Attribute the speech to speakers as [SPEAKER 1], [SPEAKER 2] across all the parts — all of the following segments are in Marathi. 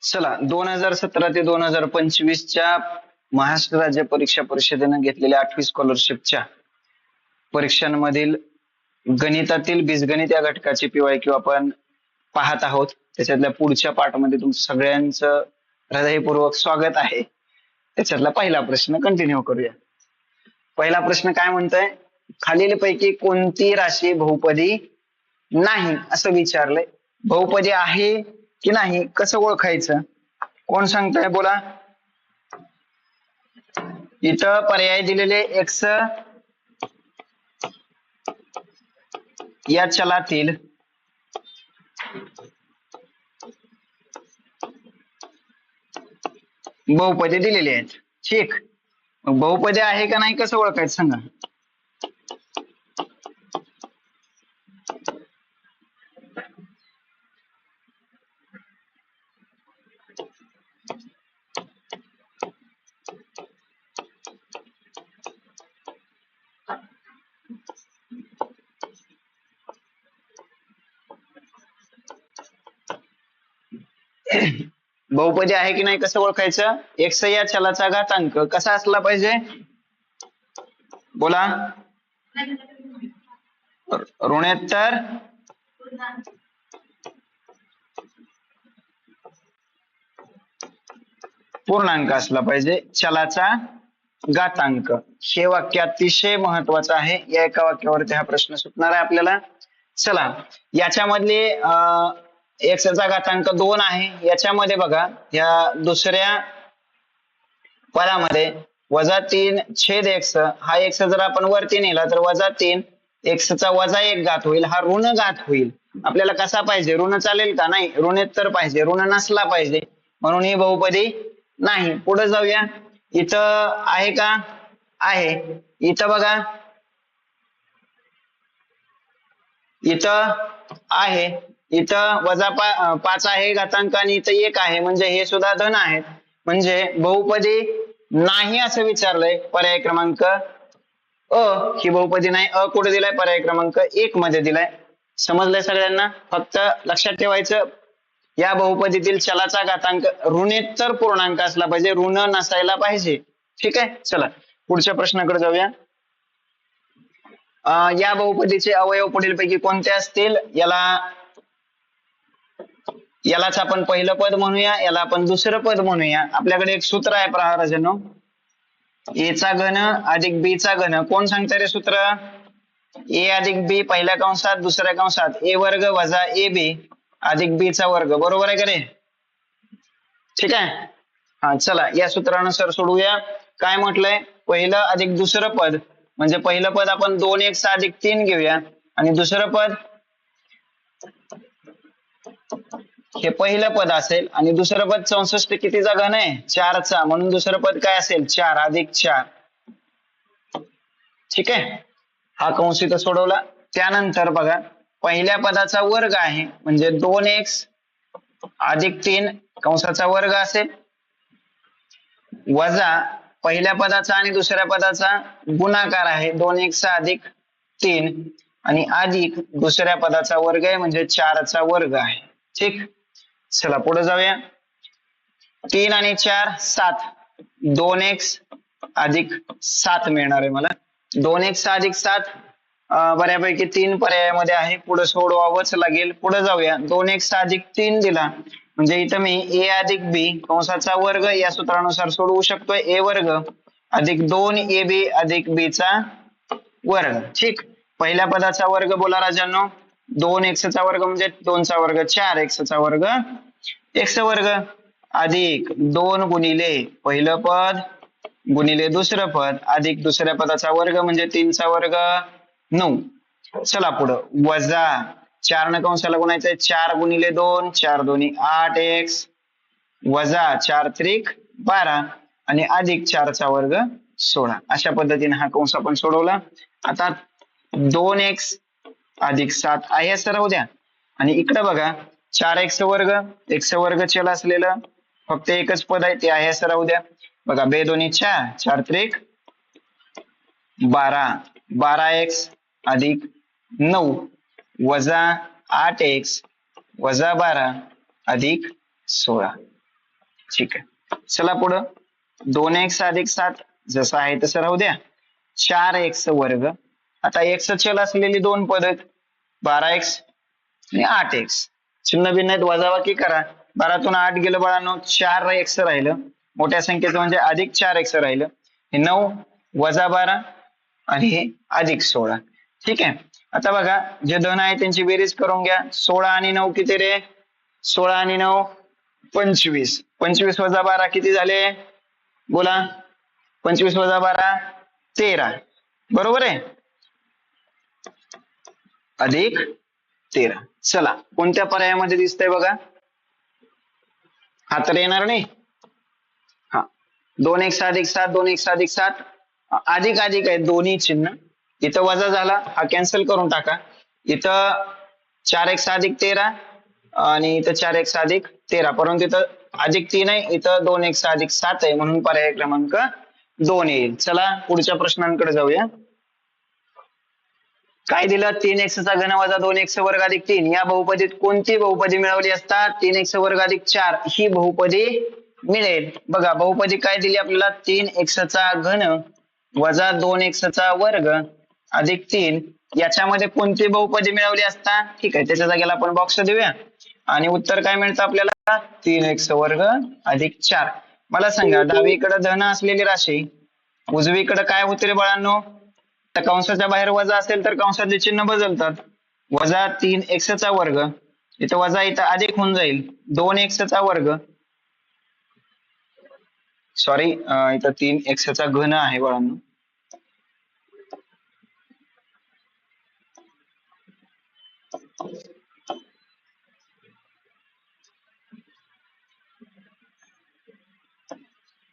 [SPEAKER 1] चला 2017 ते 2025च्या महाराष्ट्र राज्य परीक्षा परिषदेने घेतलेल्या 8वी स्कॉलरशिपच्या परीक्षांमधील गणितातील बीजगणित या घटकाची PYQ आपण पाहत आहोत. त्याच्यातल्या पुढच्या पाठामध्ये तुमचं सगळ्यांचं हृदयपूर्वक स्वागत आहे. त्याच्यातला पहिला प्रश्न कंटिन्यू करूया. पहिला प्रश्न काय म्हणतोय, खालीलपैकी कोणती राशी बहुपदी नाही असं विचारलंय. बहुपदी आहे की नाही कसं ओळखायचं, कोण सांगताय बोला. इथं पर्याय दिलेले x या चलातील बहुपदी दिलेली आहेत. ठीक, बहुपदी आहे का नाही कसं ओळखायचं सांगा. बहुपदी आहे की नाही कसं ओळखायचं. x या चलाचा घातांक कसा असला पाहिजे बोला. ऋणोत्तर पूर्णांक असला पाहिजे. चलाचा घातांक हे वाक्य अतिशय महत्वाचं आहे. या एका वाक्यावरती हा प्रश्न सुटणार आहे आपल्याला. चला, याच्यामधले x चा घातांक 2 आहे. याच्यामध्ये बघा, या दुसऱ्या पदामध्ये -3/x हा x जर आपण वरती नेला तर -3 x चा -1 घात होईल. हा ऋण घात होईल. आपल्याला कसा पाहिजे, ऋण चालेल का नाही, ऋणोत्तर पाहिजे, ऋण नसला पाहिजे, म्हणून ही बहुपदी नाही. पुढे जाऊया. इथं आहे का, आहे. इथं बघा, इथं आहे, इथं -5 आहे घातांक आणि इथं 1 आहे, म्हणजे हे सुद्धा धन आहेत. म्हणजे बहुपदी नाही असं विचारलंय. पर्याय क्रमांक अ ही बहुपदी नाही. अ कुठे दिलाय, पर्याय क्रमांक 1 मध्ये दिलाय. समजलंय सगळ्यांना. फक्त लक्षात ठेवायचं, या बहुपदीतील चलाचा घातांक ऋणोत्तर पूर्णांक असला पाहिजे, ऋण नसायला पाहिजे. ठीक आहे. चला पुढच्या प्रश्नाकडे जाऊया. या बहुपदीचे अवयव पुढीलपैकी कोणते असतील. यालाच आपण पहिलं पद म्हणूया, याला आपण दुसरं पद म्हणूया. आपल्याकडे एक सूत्र आहे प्रहाराजनो, a चा घन अधिक b चा घन. कोण सांगतं रे सूत्र. a अधिक b पहिल्या कंसात दुसऱ्या कंसात a वर्ग वजा ab अधिक b चा वर्ग. बरोबर आहे का रे. ठीक आहे. हा, चला या सूत्रानुसार सोडूया. काय म्हटलंय, पहिलं अधिक दुसरं पद, म्हणजे पहिलं पद आपण 2x अधिक 3 घेऊया आणि दुसरं पद हे पहिलं पद असेल आणि दुसरं पद 64 कितीचा घन आहे, 4 चा, म्हणून दुसरं पद काय असेल, 4 अधिक 4. ठीक आहे. हा कंस इथं सोडवला. त्यानंतर बघा, पहिल्या पदाचा वर्ग आहे म्हणजे 2x अधिक 3 कंसाचा वर्ग असेल, वजा पहिल्या पदाचा आणि दुसऱ्या पदाचा गुणाकार आहे 2x अधिक 3 आणि अधिक दुसऱ्या पदाचा वर्ग आहे म्हणजे 4 चा वर्ग आहे. ठीक, चला पुढे जाऊया. 3 आणि 4 7, 2x अधिक 7 मिळणार आहे मला. 2x अधिक 7 बऱ्यापैकी 3 पर्यायामध्ये आहे, पुढे सोडवावंच लागेल. पुढे जाऊया. 2x अधिक 3 दिला म्हणजे इथं मी a अधिक b कंसाचा वर्ग या सूत्रानुसार सोडवू शकतोय. a वर्ग अधिक 2ab अधिक b चा वर्ग. ठीक, पहिल्या पदाचा वर्ग बोला राजांनो, 2x चा वर्ग म्हणजे 2 चा वर्ग 4x चा वर्ग x वर्ग अधिक 2 गुणिले पहिलं पद गुणिले दुसरं पद अधिक दुसऱ्या पदाचा वर्ग म्हणजे 3 चा वर्ग 9. चला पुढं, वजा 4 न कंसाला गुणायचंय, 4 गुणिले 2 4 दोन्ही 8x वजा 4 त्रिक 12 आणि अधिक 4 चा वर्ग 16. अशा पद्धतीने हा कंस आपण सोडवला. आता 2x अधिक 7 आहे सर्व द्या आणि इकडे बघा 4x वर्ग, x वर्ग चल असलेलं फक्त एकच पद आहे ते आहे सर्व द्या. बघा, बे दोन्ही 4 4 त्रिक 12 12x अधिक 9 वजा 8x वजा 12 अधिक 16. ठीक आहे, चला पुढं 2x अधिक 7 जसं आहे तसं राहू द्या. 4x वर्ग. आता x चल असलेली दोन पद आहेत, 12x आणि 8x. चिन्ह भिन्न आहेत, वजाबाकी करा. 12तून 8 गेलं बाळांनो, 4x राहिलं. मोठ्या संख्येचं म्हणजे अधिक 4x राहिलं. हे 9 वजा 12 आणि हे अधिक 16. ठीक आहे, आता बघा जे धन आहे त्यांची बेरीज करून घ्या. 16 आणि 9 किती रे? 16 आणि 9 25. 25 वजा 12 किती झाले? बोला. 25 वजा 12 13. बरोबर आहे, अधिक 13. चला कोणत्या पर्यायामध्ये दिसतंय बघा. हा तर येणार नाही. हा 2x अधिक 7, 2x अधिक 7 अधिक अधिक आहे दोन्ही चिन्ह. इथं वजा झाला, हा कॅन्सल करून टाका. इथं 4x अधिक 13 आणि इथं 4x अधिक 13, परंतु इथं अधिक 3 आहे, इथं 2x अधिक 7 आहे, म्हणून पर्याय क्रमांक 2 येईल. चला पुढच्या प्रश्नांकडे जाऊया. काय दिलं? 3x चा घन वजा 2x वर्ग अधिक 3. या बहुपदीत कोणती बहुपदी मिळवली असता 3x वर्ग अधिक 4 ही बहुपदी मिळेल? बघा बहुपदी काय दिली आपल्याला? 3x चा घन वजा 2x चा वर्ग अधिक 3. याच्यामध्ये कोणती बहुपदी मिळवली असता? ठीक आहे, त्याच्या जागेला आपण बॉक्स देऊया आणि उत्तर काय मिळतं आपल्याला? 3x वर्ग अधिक 4. मला सांगा, डावीकडे धन असलेली राशी उजवीकडे काय होते रे बाळांनो? तर कंसाच्या बाहेर वजा असेल तर कंसाचे चिन्ह बदलतात. वजा 3x चा वर्ग, इथं वजा इथं अधिक होऊन जाईल. 2x चा वर्ग, सॉरी इथं 3x चा घन आहे बाळांनो.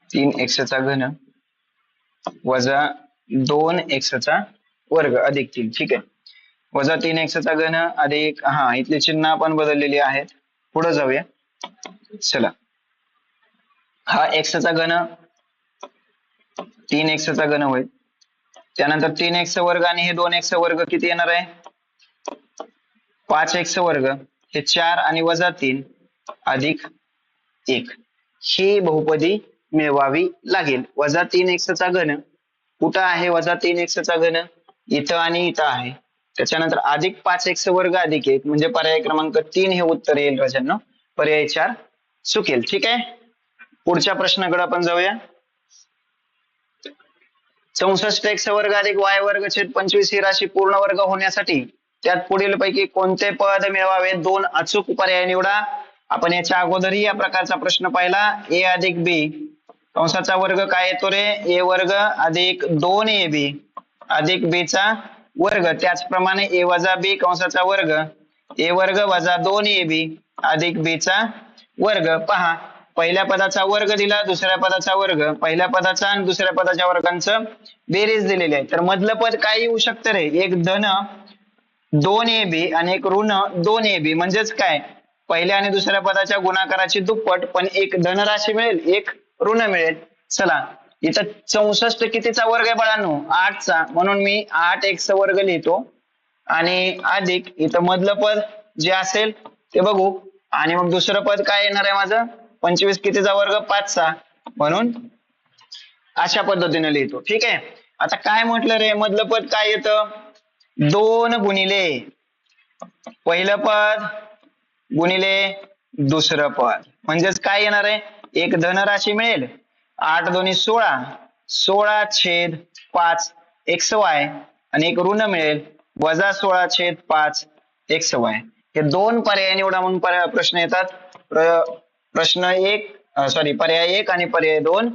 [SPEAKER 1] तीन एक्स चा घन वजा 2x चा वर्ग अधिक 3. ठीक आहे, वजा 3x चा घन अधिक, हा इथले चिन्ह आपण बदललेली आहेत. पुढे जाऊया. चला, हा x चा घन 3x चा घन होईल. त्यानंतर 3x वर्ग आणि हे 2x वर्ग किती येणार आहे? 5x वर्ग. हे 4 आणि वजा 3 अधिक 1. ही बहुपदी मिळवावी लागेल. वजा 3x चा घन कुठं आहे? वजा 3x चा घन इथं आणि इथं आहे. त्याच्यानंतर अधिक 5x वर्ग अधिक 1 म्हणजे पर्याय क्रमांक 3 हे उत्तर येईल राजांनो. पर्याय 4 चुकेल. ठीक आहे, पुढच्या प्रश्नाकडे आपण जाऊया. 64x वर्ग अधिक y वर्ग छेद 25 ही राशी पूर्ण वर्ग होण्यासाठी त्यात पुढील पैकी कोणते पद मिळवावे? 2 अचूक पर्याय निवडा. आपण याच्या अगोदरही या प्रकारचा प्रश्न पाहिला. a अधिक b कंसाचा वर्ग काय येतो रे? a वर्ग अधिक 2ab अधिक b चा वर्ग. त्याचप्रमाणे a वजा b कंसाचा वर्ग, a वर्ग वजा 2ab अधिक b चा वर्ग. पहा, पहिल्या पदाचा वर्ग दिला, दुसऱ्या पदाचा वर्ग, पहिल्या पदाचा आणि दुसऱ्या पदाच्या वर्गांचं बेरीज दिलेली आहे. तर मधलं पद काय येऊ शकतं रे? एक धन 2ab आणि एक ऋण 2ab म्हणजेच काय? पहिल्या आणि दुसऱ्या पदाच्या गुणाकाराची दुप्पट, पण एक धनराशी मिळेल, एक ऋण मिळेल. चला, इथं 64 कितीचा वर्ग आहे बाळांनो? 8 चा, म्हणून मी 8x वर्ग लिहितो आणि अधिक इथं मधलं पद जे असेल ते बघू. आणि मग दुसरं पद काय येणार आहे माझं? 25 कितीचा वर्ग? 5 चा, म्हणून अशा पद्धतीने लिहितो. ठीक आहे, आता काय म्हटलं रे? मधलं पद काय येतं? 2 गुणिले पहिलं पद गुणिले दुसरं पद, म्हणजेच काय येणार आहे? एक धनराशी मिळेल. 8 दोन्ही 16, 16 छेद 5 xy आणि एक ऋण मिळेल वजा 16 छेद 5 xy. हे दोन पर्याय निवडा म्हणून प्रश्न येतात. प्रश्न एक सॉरी पर्याय 1 आणि पर्याय 2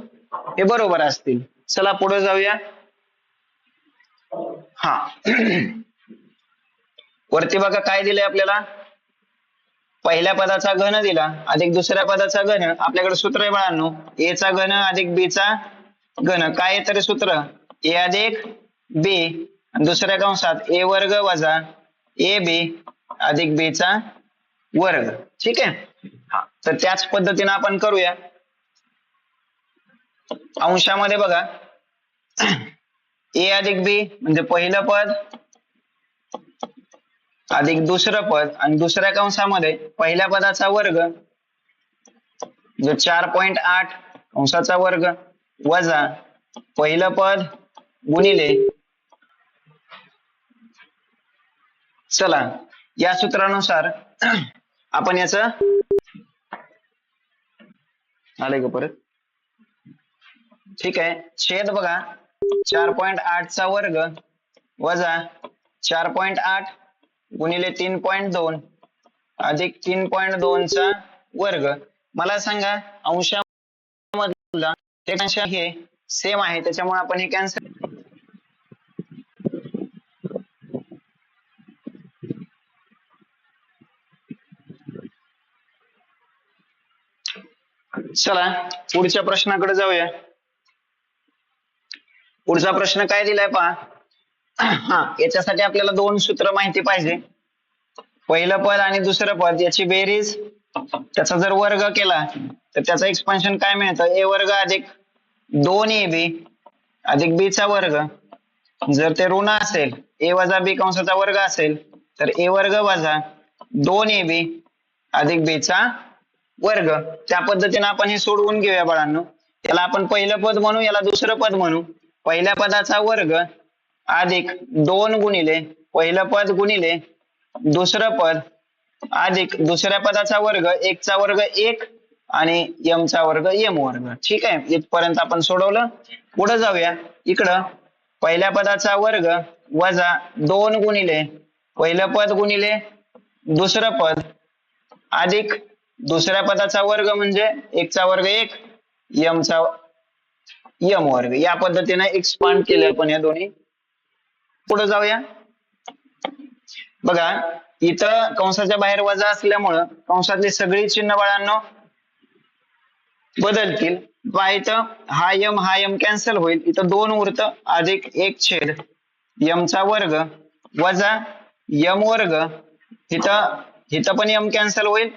[SPEAKER 1] हे बरोबर असतील. चला पुढे जाऊया. हा वरती बघा काय दिलंय आपल्याला? पहिल्या पदाचा घन दिला अधिक दुसऱ्या पदाचा घन. आपल्याकडे सूत्र आहे बाळांनो, a चा घन अधिक b चा घन. काय आहे तरी सूत्र? a अधिक b आणि दुसऱ्या कंसात a वर्ग वजा ab अधिक b चा वर्ग. ठीक आहे, हा तर त्याच पद्धतीने आपण करूया. अंशामध्ये बघा a अधिक b म्हणजे पहिलं पद अधिक दुसरं पद आणि दुसऱ्या कंसामध्ये पहिल्या पदाचा वर्ग जो 4.8 कंसाचा वर्ग वजा पहिलं पद गुणिले, चला या सूत्रानुसार आपण याच आले का परत, ठीक आहे, छेद बघा 4.8 चा वर्ग वजा 4.8 गुणिले 3.2 अधिक 3.2 चा वर्ग. मला सांगा अंशामधला अंश हे सेम आहे त्याच्यामुळे आपण हे कॅन्सल. चला पुढच्या प्रश्नाकडे जाऊया. पुढचा प्रश्न काय दिलाय पहा. हा, याच्यासाठी आपल्याला दोन सूत्र माहिती पाहिजे. पहिलं पद आणि दुसरं पद याची बेरीज, त्याचा जर वर्ग केला तर त्याचं एक्सपान्शन काय मिळतं, ए वर्ग अधिक 2ab अधिक b चा वर्ग. जर ते ऋण असेल, a वजा b कंसाचा वर्ग असेल तर a वर्ग वजा 2ab अधिक b चा वर्ग. त्या पद्धतीने आपण हे सोडवून घेऊया बाळांनो. याला आपण पहिलं पद म्हणू, याला दुसरं पद म्हणू. पहिल्या पदाचा वर्ग अधिक 2 गुणिले पहिलं पद गुणिले दुसरं पद अधिक दुसऱ्या पदाचा वर्ग, 1 चा वर्ग 1 आणि m चा वर्ग m वर्ग. ठीक आहे, इथपर्यंत आपण सोडवलं. पुढे जाऊया. इकडं पहिल्या पदाचा वर्ग वजा 2 गुणिले पहिलं पद गुणिले दुसरं पद अधिक दुसऱ्या पदाचा वर्ग म्हणजे 1 चा वर्ग 1 m चा m वर्ग. या पद्धतीने एक्सपांड केले आपण या दोन्ही. पुढे जाऊया. बघा इथं कंसाच्या बाहेर वजा असल्यामुळं कंसातली सगळी चिन्ह बाळांनो बदलतील. पहा इथं हा m कॅन्सल होईल. इथं 2 उरत अधिक 1 छेद m चा वर्ग वजा m वर्ग. इथं पण m कॅन्सल होईल,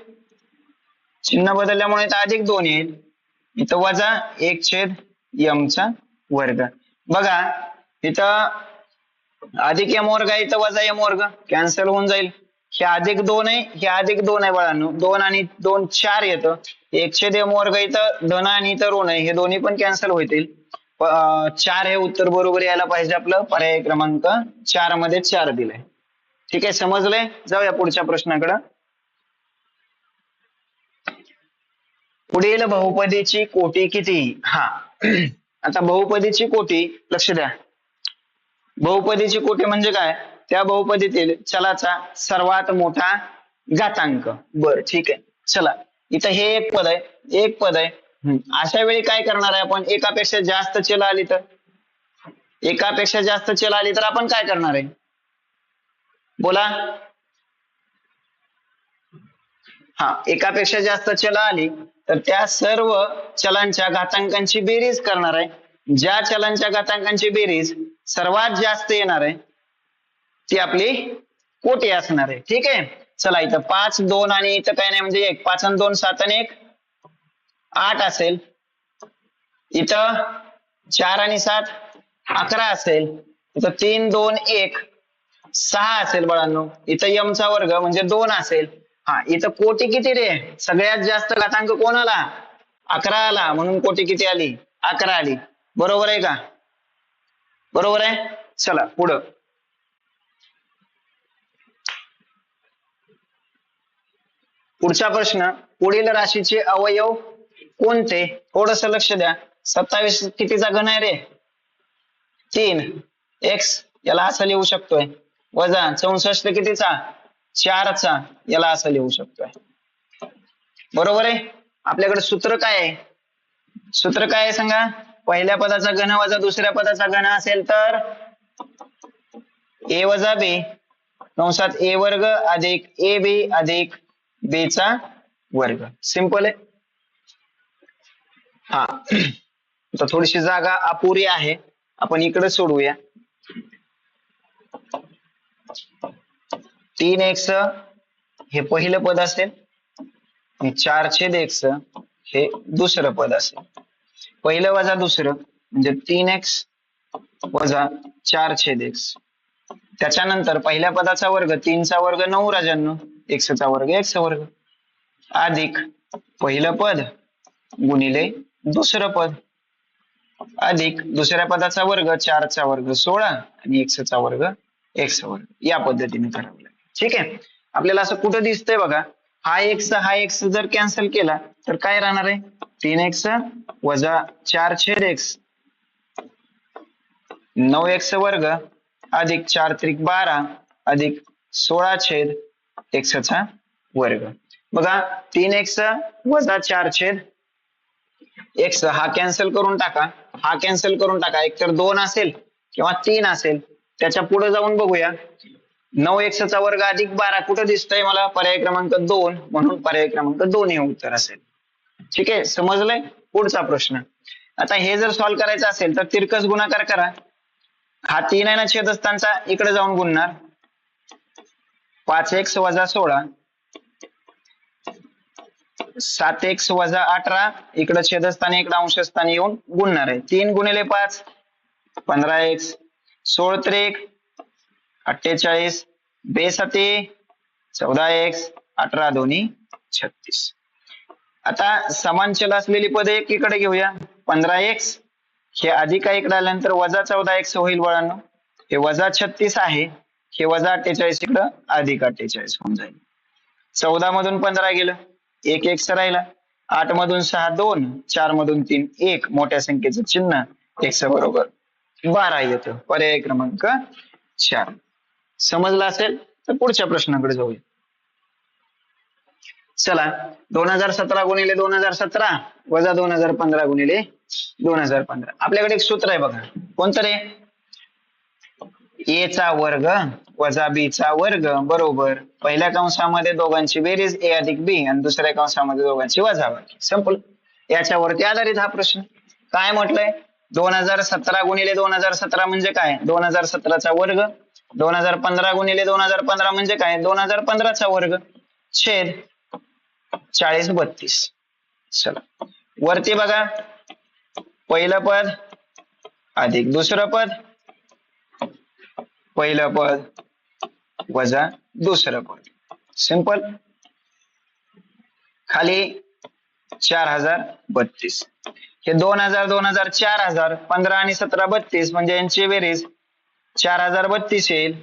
[SPEAKER 1] चिन्ह बदलल्यामुळे इथं अधिक 2 येईल. इथं वजा 1 छेद m चा वर्ग. बघा इथं अधिक m वर्ग आहे, इथं वजा m वर्ग कॅन्सल होऊन जाईल. हे अधिक 2 आहे, हे अधिक 2 आहे बाळांनो. 2 आणि 2 4 येतं. 1 छेद m वर्ग इथं धन आणि इथं ऋण आहे, हे दोन्ही पण कॅन्सल होतील. 4 हे उत्तर बरोबर यायला पाहिजे आपलं. पर्याय क्रमांक 4 मध्ये 4 दिलंय. ठीक आहे, समजलंय. जाऊया पुढच्या प्रश्नाकडे. पुढील बहुपदीची कोटी किती. हा आता बहुपदीची कोटी लक्ष द्या. बहुपदीची कोटी म्हणजे काय, त्या बहुपदीतील चलाचा सर्वात मोठा घातांक. बर ठीक आहे, चला इथं हे एक पद आहे, एक पद आहे. अशा वेळी काय करणार आहे आपण, एकापेक्षा जास्त चल आली तर, एकापेक्षा जास्त चल आली तर आपण काय करणार आहे बोला. हा, एकापेक्षा जास्त चल आली तर त्या सर्व चलांच्या घातांकांची बेरीज करणार आहे. ज्या चलांच्या घातांकांची बेरीज सर्वात जास्त येणार आहे ती आपली कोटी असणार आहे. ठीक आहे, चला इथं 5 2 आणि इथं काय नाही म्हणजे 1, 5 आणि 2 7 आणि 1 8 असेल. इथं 4 आणि 7 11 असेल. इथं 3 2 1 6 असेल बाळांनो. इथं m चा वर्ग म्हणजे 2 असेल. हा, इथं कोटी किती रे, सगळ्यात जास्त घातांक कोण आला, 11 आला, म्हणून कोटी किती आली, 11 आली. बरोबर आहे का, बरोबर आहे. चला पुढं. पुढचा प्रश्न, पुढील राशीचे अवयव कोणते. थोडस लक्ष द्या. 27 कितीचा घन आहे रे, 3 x, याला असं लिहू शकतोय. वजा 64 कितीचा, 4 चा, याला असं लिहू शकतोय. बरोबर आहे. आपल्याकडे सूत्र काय आहे, सूत्र काय आहे सांगा. पहिल्या पदाचा घन वजा दुसऱ्या पदाचा घन असेल तर a वजा b कंसात a वर्ग अधिक ab अधिक b चा वर्ग. सिंपल आहे. हा, तर थोडीशी जागा अपुरी आहे, आपण इकडे सोडवूया. 3x हे पहिलं पद असेल आणि 4/x हे दुसरं पद असेल. पहिलं वजा दुसरं म्हणजे 3x वजा 4/x. त्याच्यानंतर पहिल्या पदाचा वर्ग 3 चा वर्ग 9 राजांनो, x चा वर्ग x वर्ग अधिक पहिलं पद गुणिले दुसरं पद अधिक दुसऱ्या पदाचा वर्ग 4 चा वर्ग 16 आणि x चा वर्ग x वर्ग या पद्धतीने करावं लागेल. ठीक आहे. आपल्याला असं कुठं दिसतंय बघा, हा x जर कॅन्सल केला तर काय राहणार आहे, 3x वजा 4/x 9x वर्ग अधिक 4 त्रिक 12 अधिक 16/x चा वर्ग. बघा 3x वजा 4/x हा कॅन्सल करून टाका, हा कॅन्सल करून टाका, एक तर 2 असेल किंवा 3 असेल. त्याच्या पुढे जाऊन बघूया, 9x चा वर्ग अधिक 12 कुठं दिसतंय मला, पर्याय क्रमांक 2, म्हणून पर्याय क्रमांक 2 हे उत्तर असेल. ठीक आहे, समजलंय. पुढचा प्रश्न, आता हे जर सॉल्व्ह करायचं असेल तर तिरकस गुणाकार करा. हा 3 आहे ना छेदस्थानचा, इकडे जाऊन गुणणार, 5x वजा 16 7x वजा 18 इकडे छेदस्थानी इकडे अंशस्थानी येऊन गुणणार आहे. 3 गुणिले 5 15x 16 त्रिक 48 बेसते 14x 18 दोन्ही 36. आता समान चल असलेली पदे एकीकडे घेऊया. 15x हे अधिक इकडे आल्यानंतर वजा 14x होईल बाळांनो, हे वजा 36 आहे, हे वजा 48 इकडं अधिक 48 होऊन जाईल. 14 मधून 15 गेलं, 1 x राहिला, 8 मधून 6 2, 4 मधून 3 1, मोठ्या संख्येचं चिन्ह x बरोबर 12 येतं. पर्याय क्रमांक 4. समजलं असेल तर पुढच्या प्रश्नाकडे जाऊया. चला, 2017 गुणिले 2017 वजा 2015 गुणिले 2015. आपल्याकडे एक सूत्र आहे बघा, कोणतं रे, a चा वर्ग वजा b चा वर्ग बरोबर पहिल्या कंसामध्ये दोघांची बेरीज a अधिक b आणि दुसऱ्या कंसामध्ये दोघांची वजाबाकी. संपलं. याच्यावरती आधारित हा प्रश्न. काय म्हटलंय, 2017 गुणिले 2017 म्हणजे काय, 2017 चा वर्ग, 2015 गुणिले 2015 म्हणजे काय, 2015 चा वर्ग छेद 40 32. चला वरती बघा, पहिलं पद अधिक दुसरं पद, पहिलं पद वजा दुसरं पद, सिंपल. खाली 4032, हे 2000 2000 4000, 15 आणि 17 32 म्हणजे यांची बेरीज 4032 येईल.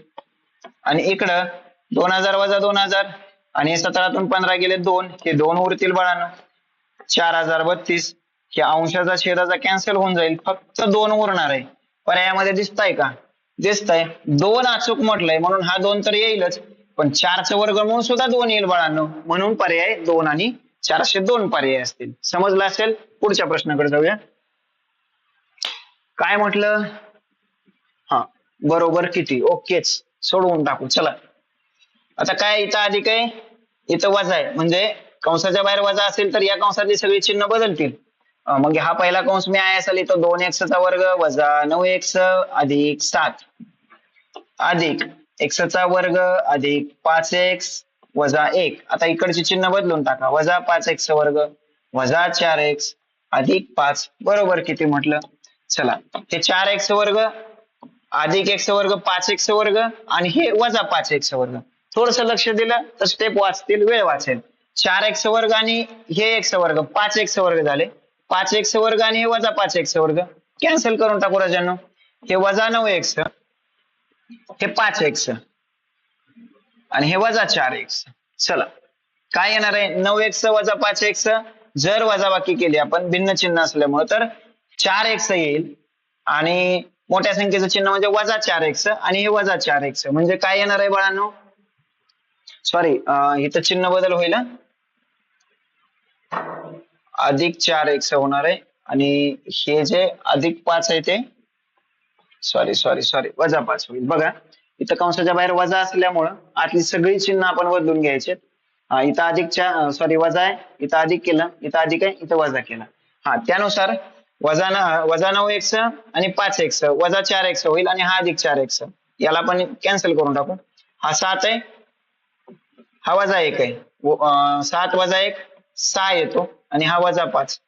[SPEAKER 1] आणि इकडं 2000 वजा 2000 आणि 17तून 15 गेले 2, हे 2 उरतील बाळांनो. 4032 हे अंशाचा छेदाचा कॅन्सल होऊन जाईल, फक्त 2 उरणार आहे. पर्यायामध्ये दिसताय का, दिसतंय. 2 अचूक म्हटलंय म्हणून हा 2 तर येईलच, पण 4चं वर्गमूळ सुद्धा 2 येईल बाळांनो, म्हणून पर्याय 2 आणि 402 पर्याय असतील. समजलं असेल. पुढच्या प्रश्नाकडे जाऊया. काय म्हटलं, हा बरोबर किती, ओकेच, सोडवून टाकू. चला, आता काय इथं अधिक आहे, इथं वजा आहे, म्हणजे कंसाच्या बाहेर वजा असेल तर या कंसातली सगळी चिन्ह बदलतील. मग हा पहिला कंस मी आहे असेल, इथं 2x चा वर्ग वजा 9x अधिक 7 अधिक x चा वर्ग अधिक 5x वजा 1. आता इकडची चिन्ह बदलून टाका, वजा 5x वर्ग वजा 4x अधिक 5 बरोबर किती म्हटलं. चला, हे 4x वर्ग अधिक x वर्ग 5x वर्ग आणि हे वजा 5x वर्ग. थोडस लक्ष दिलं तर स्टेप वाचतील, वेळ वाचेल. 4x वर्ग आणि हे x वर्ग 5x वर्ग झाले, 5x वर्ग आणि हे वजा 5x वर्ग कॅन्सल करून टाकू राजांनो. हे वजा 9x, हे 5x आणि हे वजा 4x. चला, काय येणार आहे, 9x वजा 5x जर वजाबाकी केली आपण भिन्न चिन्ह असल्यामुळे तर 4x येईल आणि मोठ्या संख्येचं चिन्ह म्हणजे वजा 4x आणि हे वजा 4x म्हणजे काय येणार आहे बाळांनो, सॉरी इथं चिन्ह बदल होईल, अधिक 4x होणार आहे आणि हे जे अधिक 5 आहे ते सॉरी वजा 5 होईल. बघा इथं कंसाच्या बाहेर वजा असल्यामुळं आतली सगळी चिन्ह आपण बदलून घ्यायचे. इथं अधिकच्या सॉरी वजा आहे, इथं अधिक केलं, इथं अधिक आहे, इथं वजा केला. त्यानुसार वजा 9x आणि 5x वजा 4x होईल आणि हा अधिक 4x, याला पण कॅन्सल करून टाकू. हा 7 आहे, हा वजा 1 आहे, 7 वजा 1 6 येतो आणि हा वजा 5,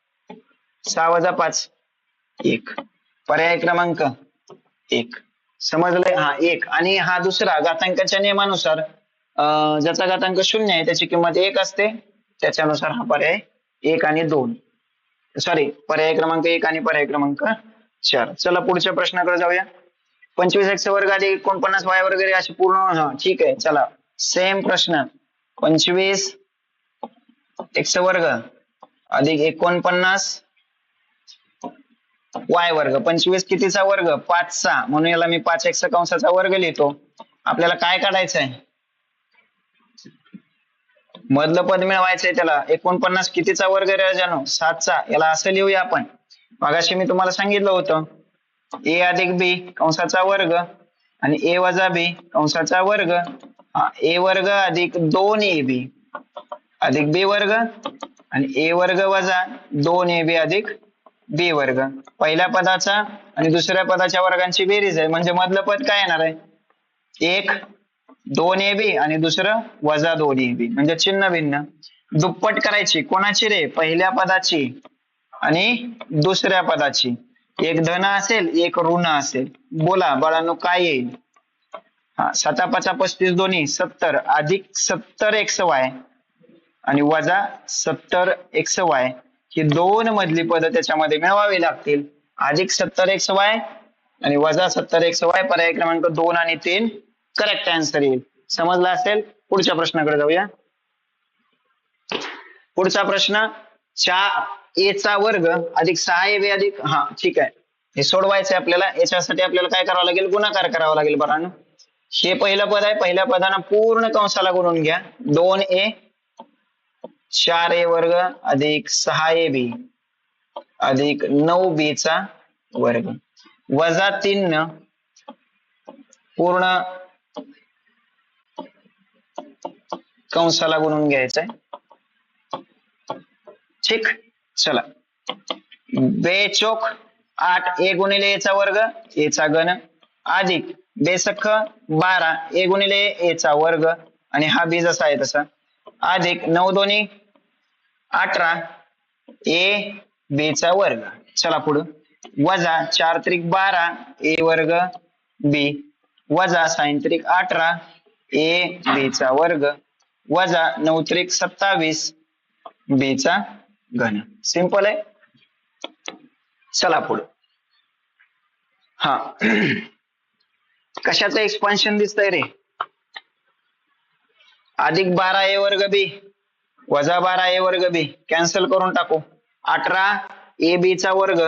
[SPEAKER 1] 6 वजा 5 1, पर्याय क्रमांक 1. समजलंय. 1 आणि हा दुसरा घातांकाच्या नियमानुसार ज्याचा घातांक 0 आहे त्याची किंमत 1 असते, त्याच्यानुसार हा पर्याय 1 आणि 2 सॉरी, पर्याय क्रमांक 1 आणि पर्याय क्रमांक 4. चला पुढच्या प्रश्नाकडे जाऊया. 25x वर्ग अधिक 49y वगैरे अशी पूर्ण, हा ठीक आहे. चला सेम प्रश्न. 25x वर्ग अधिक 49 y वर्ग. 25 कितीचा वर्ग? 5चा, म्हणून याला मी 5x कंसाचा वर्ग लिहितो. आपल्याला काय काढायचं आहे? मधलं पद मिळवायचंय त्याला. 49 कितीचा वर्ग रे राजानो? 7चा. याला असं लिहूया आपण. मगाशी मी तुम्हाला सांगितलं होतं a अधिक b कंसाचा वर्ग आणि a वजा b कंसाचा वर्ग. a वर्ग अधिक 2ab अधिक b वर्ग आणि a वर्ग वजा 2ab अधिक b वर्ग. पहिल्या पदाचा आणि दुसऱ्या पदाच्या वर्गांची बेरीज आहे, म्हणजे मधलं पद काय येणार आहे? 1 2ab आणि दुसरं वजा 2ab, म्हणजे चिन्ह भिन्न. दुप्पट करायची कोणाची रे? पहिल्या पदाची आणि दुसऱ्या पदाची. एक धन असेल, एक ऋण असेल. बोला बाळांनो काय येईल? 7 5 35 दोन्ही 70 अधिक 70xy आणि वजा 70xy ही दोन मधली पद त्याच्यामध्ये मिळवावी लागतील. अधिक 70xy आणि वजा 70xy पर्याय क्रमांक 2 आणि 3 करेक्ट आन्सर येईल. समजलं असेल? पुढच्या प्रश्नाकडे जाऊया. पुढचा प्रश्न 4a चा वर्ग अधिक 6ab अधिक, हा ठीक आहे, हे सोडवायचं आहे आपल्याला. याच्यासाठी आपल्याला काय करावं लागेल? गुणाकार करावा लागेल बरं. हे पहिलं पद आहे, पहिल्या पदानं पूर्ण कंसाला गुणून घ्या. 2a 4a वर्ग अधिक 6ab अधिक 9b चा वर्ग वजा 3 न पूर्ण कंसाला गुणून घ्यायचंय. ठीक, चला. बेचोक 8a गुणिले a चा वर्ग a चा घन अधिक बेसख 12 a गुणिले a चा वर्ग आणि हा b जसा आहे तसा अधिक 9 दोन्ही 18 a b चा वर्ग. चला पुढे. वजा 4 त्रिक 12 a वर्ग b वजा 6 त्रिक 18 a b चा वर्ग वजा 9 त्रिक 27 b चा घन. सिंपल आहे. चला पुढे. हा कशाचं एक्सपान्शन दिसतंय रे? अधिक 12a वर्ग b वजा 12a वर्ग b कॅन्सल करून टाकू. 18ab चा वर्ग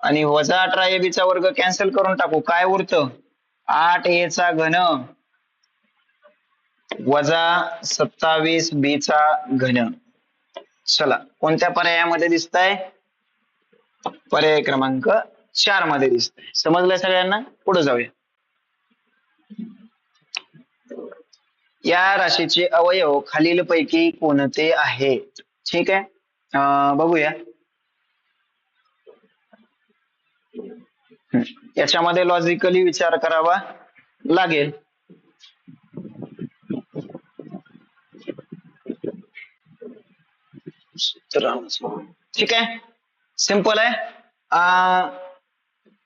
[SPEAKER 1] आणि वजा 18ab चा वर्ग कॅन्सल करून टाकू. काय उरतं? 8a चा घन वजा 27b चा घन. चला कोणत्या पर्यायामध्ये दिसतंय? पर्याय क्रमांक 4 मध्ये दिसतंय. समजलंय सगळ्यांना? पुढे जाऊया. या राशीचे अवयव खालीलपैकी कोणते आहेत? ठीक आहे, बघूया. याच्यामध्ये लॉजिकली विचार करावा लागेल. ठीक आहे, सिंपल आहे.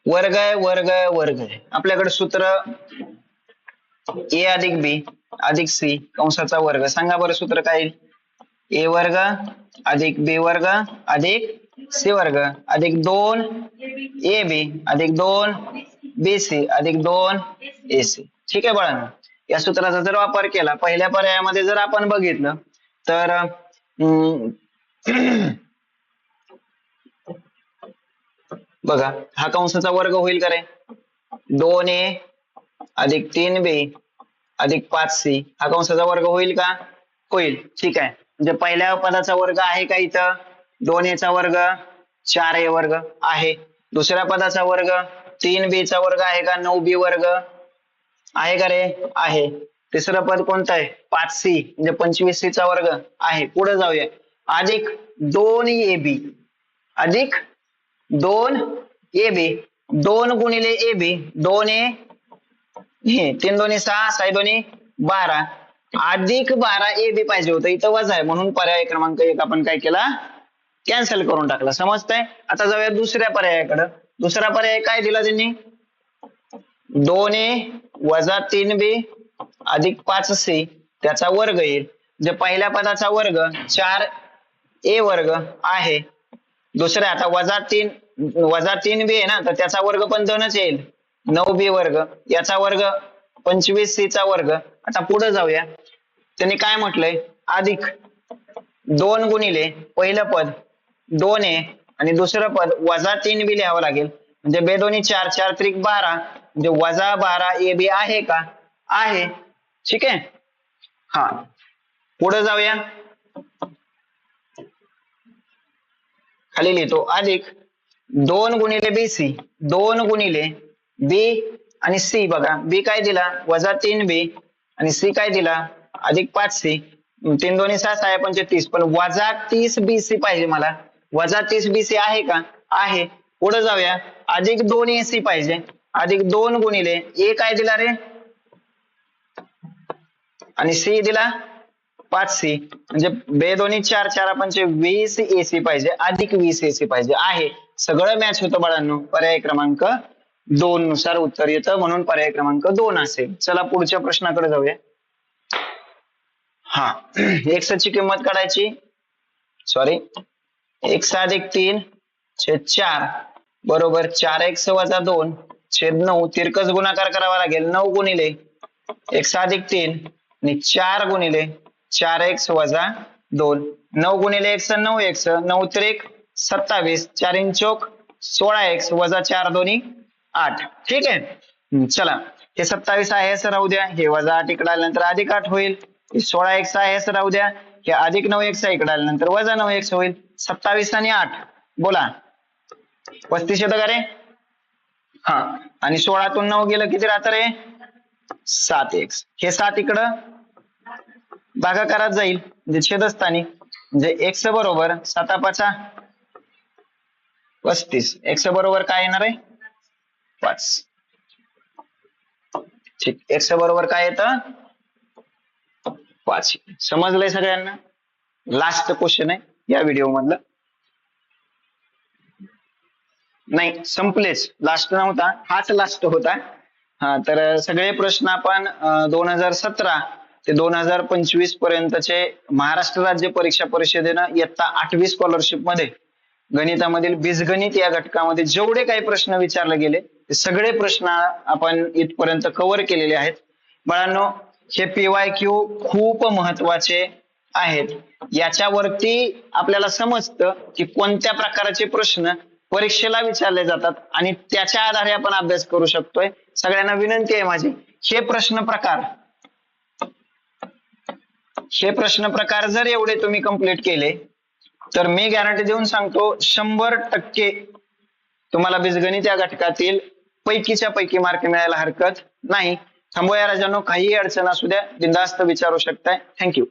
[SPEAKER 1] वर्ग आहे, वर्ग आहे, वर्ग आहे. आपल्याकडे सूत्र a अधिक b अधिक c कंसाचा वर्ग. सांगा बरं सूत्र काय येईल? a वर्ग अधिक b वर्ग अधिक c वर्ग अधिक 2ab अधिक 2bc अधिक 2ac. ठीक आहे बाळांनो, या सूत्राचा जर वापर केला पहिल्या पर्यायामध्ये जर आपण बघितलं तर बघा हा कंसाचा वर्ग होईल का रे? 2a अधिक 3b अधिक 5c हा कंसाचा वर्ग होईल का? होईल. ठीक आहे, म्हणजे पहिल्या पदाचा वर्ग आहे का इथं? 2a चा वर्ग 4a वर्ग आहे. दुसऱ्या पदाचा वर्ग 3b चा वर्ग आहे का? 9b वर्ग आहे का रे? आहे. तिसरं पद कोणतं आहे? 5c म्हणजे 25c चा वर्ग आहे. पुढे जाऊया. अधिक 2ab अधिक 2ab 2 गुणिले ab 2a हे 3 दोन्ही 6 6 दोन्ही 12 अधिक 12ab पाहिजे होतं, इथं वजा आहे म्हणून पर्याय क्रमांक 1 आपण काय केला? कॅन्सल करून टाकला. समजतंय? आता जाऊया दुसऱ्या पर्यायाकडे. दुसरा पर्याय काय दिला त्यांनी? 2a वजा 3b अधिक 5c त्याचा वर्ग येईल. जे पहिल्या पदाचा वर्ग 4a वर्ग आहे. दुसऱ्या आता वजा तीन बी आहे ना, तर त्याचा वर्ग पण धनच येईल, 9b वर्ग, याचा वर्ग 25c चा वर्ग. आता पुढे जाऊया, त्यांनी काय म्हटलंय, अधिक 2 गुणिले पहिलं पद 2a आणि दुसरं पद वजा 3b लिहावं लागेल. म्हणजे बेदोनी 4, 4 त्रिक 12, म्हणजे वजा 12ab आहे का? आहे. ठीक आहे. हा, पुढे जाऊया, खाली लिहितो अधिक 2 गुणिले bc, 2 गुणिले b आणि c. बघा b काय दिला, वजा 3b आणि c काय दिला, अधिक 5c. 3 दोन्ही 6, 6 पंचे 30, पण वजा 30 bc पाहिजे मला. वजा 30 bc आहे का? आहे. पुढे जाऊया, अधिक 2 ac पाहिजे, अधिक 2 गुणिले a काय दिला रे, आणि c दिला 5c, म्हणजे बेदोनी 4, 4 पंचे 20 ac पाहिजे, अधिक 20 ac पाहिजे. आहे. सगळं मॅच होतं बाळांनो. पर्याय क्रमांक 2 नुसार उत्तर येतं, म्हणून पर्याय क्रमांक 2 असेल. चला पुढच्या प्रश्नाकडे जाऊया. हा, x ची किंमत काढायची, सॉरी, x अधिक 3 छेद 4 बरोबर 4x वजा 2 छेद 9. तिरकस गुणाकार करावा लागेल, 9 गुणिले x अधिक 3 आणि 4 गुणिले 4x वजा 2. 9 गुणिले x 9x, 9 त्रिक 27, 4 इन चौक 16x वजा 4 दोन्ही 8. ठीक आहे. चला, हे 27 आहे असं राहू द्या, हे वजा 8 इकडे आल्यानंतर अधिक 8 होईल, हे 16x आहे असं राहू द्या, हे अधिक 9x इकडे आल्यानंतर वजा 9x होईल. 27 आणि 8 बोला 35 येतं का रे? हा, आणि 16तून 9 गेलं किती राहतं रे, 7x. हे 7 इकडं भागाकारात जाईल, म्हणजे छेदस्थानी, म्हणजे x बरोबर 7 35, x बरोबर काय येणार आहे, 5. ठीक, x बरोबर काय येतं, 5. समजलंय सगळ्यांना? लास्ट क्वेश्चन आहे या व्हिडिओ मधलं. नाही, संपलेच, लास्ट नव्हता, हाच लास्ट होता. हा, तर सगळे प्रश्न आपण 2017 ते 2025 पर्यंतचे महाराष्ट्र राज्य परीक्षा परिषदेनं इयत्ता 8वी स्कॉलरशिप मध्ये गणितामधील बीजगणित या घटकामध्ये जेवढे काही प्रश्न विचारले गेले ते सगळे प्रश्न आपण इथपर्यंत कव्हर केलेले आहेत. बाळांनो, हे PYQ खूप महत्वाचे आहेत. याच्यावरती आपल्याला समजतं की कोणत्या प्रकारचे प्रश्न परीक्षेला विचारले जातात आणि त्याच्या आधारे आपण अभ्यास करू शकतोय. सगळ्यांना विनंती आहे माझी, हे प्रश्न प्रकार जर एवढे तुम्ही कंप्लीट केले तर मी गॅरंटी देऊन सांगतो 100% तुम्हाला बीजगणित या घटकातील पैकीच्या पैकी मार्क मिळायला हरकत नाही. थांबूया राजांनो, काही अडचण असू द्या बिनधास्त विचारू शकताय. थँक्यू.